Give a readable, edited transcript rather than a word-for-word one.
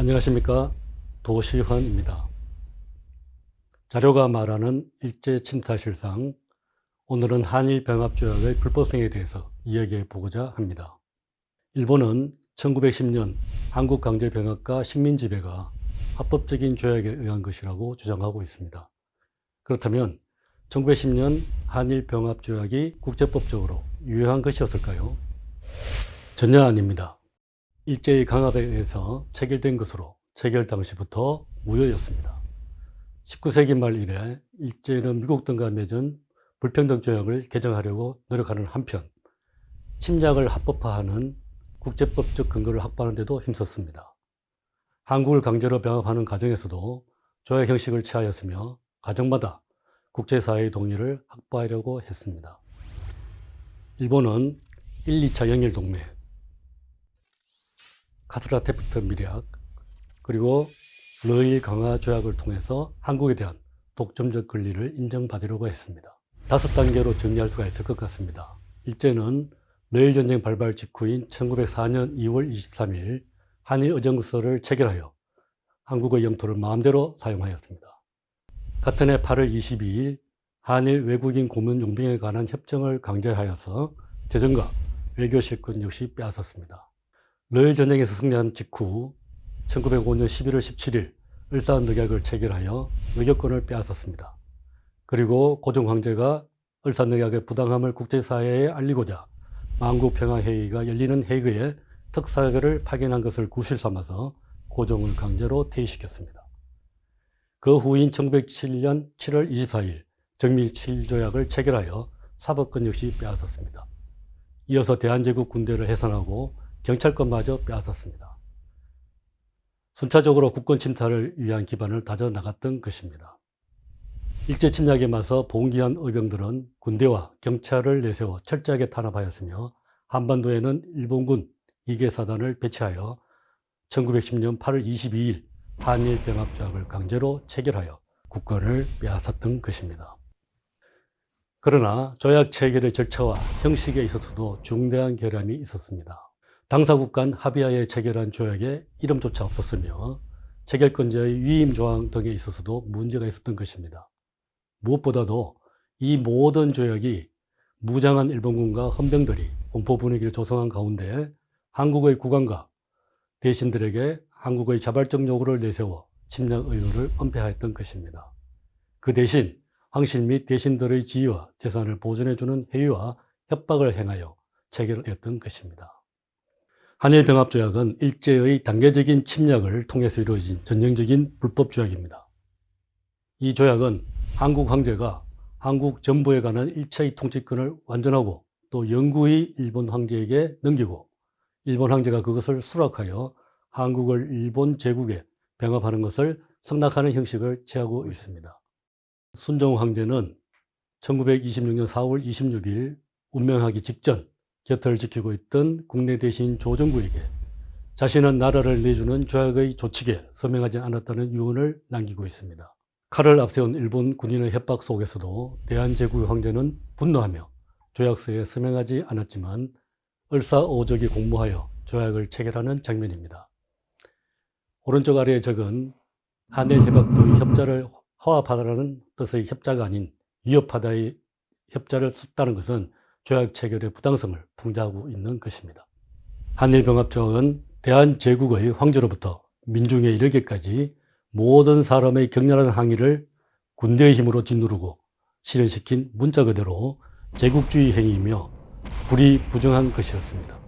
안녕하십니까. 도시헌입니다. 자료가 말하는 일제 침탈 실상, 오늘은 한일병합조약의 불법성에 대해서 이야기해 보고자 합니다. 일본은 1910년 한국강제병합과 식민지배가 합법적인 조약에 의한 것이라고 주장하고 있습니다. 그렇다면 1910년 한일병합조약이 국제법적으로 유효한 것이었을까요? 전혀 아닙니다. 일제의 강압에 의해서 체결된 것으로 체결 당시부터 무효였습니다. 19세기 말 이래 일제는 미국 등과 맺은 불평등 조약을 개정하려고 노력하는 한편 침략을 합법화하는 국제법적 근거를 확보하는 데도 힘썼습니다. 한국을 강제로 병합하는 과정에서도 조약 형식을 취하였으며 과정마다 국제사회의 동의를 확보하려고 했습니다. 일본은 1, 2차 영일동맹, 카스라테프트 밀약, 그리고 러일 강화 조약을 통해서 한국에 대한 독점적 권리를 인정받으려고 했습니다. 5단계로 정리할 수가 있을 것 같습니다. 일제는 러일 전쟁 발발 직후인 1904년 2월 23일 한일 의정서를 체결하여 한국의 영토를 마음대로 사용하였습니다. 같은 해 8월 22일 한일 외국인 고문 용병에 관한 협정을 강제하여서 재정과 외교 실권 역시 빼앗았습니다. 러일 전쟁에서 승리한 직후 1905년 11월 17일 을사늑약을 체결하여 외교권을 빼앗았습니다. 그리고 고종 황제가 을사늑약의 부당함을 국제사회에 알리고자 만국평화회의가 열리는 해외에 특사를 파견한 것을 구실 삼아서 고종을 강제로 퇴위시켰습니다. 그 후인 1907년 7월 24일 정밀 7조약을 체결하여 사법권 역시 빼앗았습니다. 이어서 대한제국 군대를 해산하고 경찰권마저 빼앗았습니다. 순차적으로 국권 침탈을 위한 기반을 다져나갔던 것입니다. 일제 침략에 맞서 봉기한 의병들은 군대와 경찰을 내세워 철저하게 탄압하였으며 한반도에는 일본군 2개 사단을 배치하여 1910년 8월 22일 한일병합조약을 강제로 체결하여 국권을 빼앗았던 것입니다. 그러나 조약 체결의 절차와 형식에 있어서도 중대한 결함이 있었습니다. 당사국 간 합의하에 체결한 조약에 이름조차 없었으며 체결권자의 위임 조항 등에 있어서도 문제가 있었던 것입니다. 무엇보다도 이 모든 조약이 무장한 일본군과 헌병들이 공포 분위기를 조성한 가운데 한국의 국왕과 대신들에게 한국의 자발적 요구를 내세워 침략 의도를 은폐하였던 것입니다. 그 대신 황실 및 대신들의 지위와 재산을 보존해주는 회유와 협박을 행하여 체결되었던 것입니다. 한일병합조약은 일제의 단계적인 침략을 통해서 이루어진 전형적인 불법조약입니다. 이 조약은 한국 황제가 한국 전부에 관한 일체의 통치권을 완전하고 또 영구히 일본 황제에게 넘기고 일본 황제가 그것을 수락하여 한국을 일본 제국에 병합하는 것을 승낙하는 형식을 취하고 있습니다. 순종 황제는 1926년 4월 26일 운명하기 직전 곁을 지키고 있던 국내 대신 조정구에게 자신은 나라를 내주는 조약의 조칙에 서명하지 않았다는 유언을 남기고 있습니다. 칼을 앞세운 일본 군인의 협박 속에서도 대한제국 황제는 분노하며 조약서에 서명하지 않았지만 을사오적이 공모하여 조약을 체결하는 장면입니다. 오른쪽 아래에 적은 한일협약도의 협자를 화합하다라는 뜻의 협자가 아닌 위협하다의 협자를 썼다는 것은 조약 체결의 부당성을 풍자하고 있는 것입니다. 한일병합조약은 대한제국의 황제로부터 민중에 이르기까지 모든 사람의 격렬한 항의를 군대의 힘으로 짓누르고 실현시킨 문자 그대로 제국주의 행위이며 불이 부정한 것이었습니다.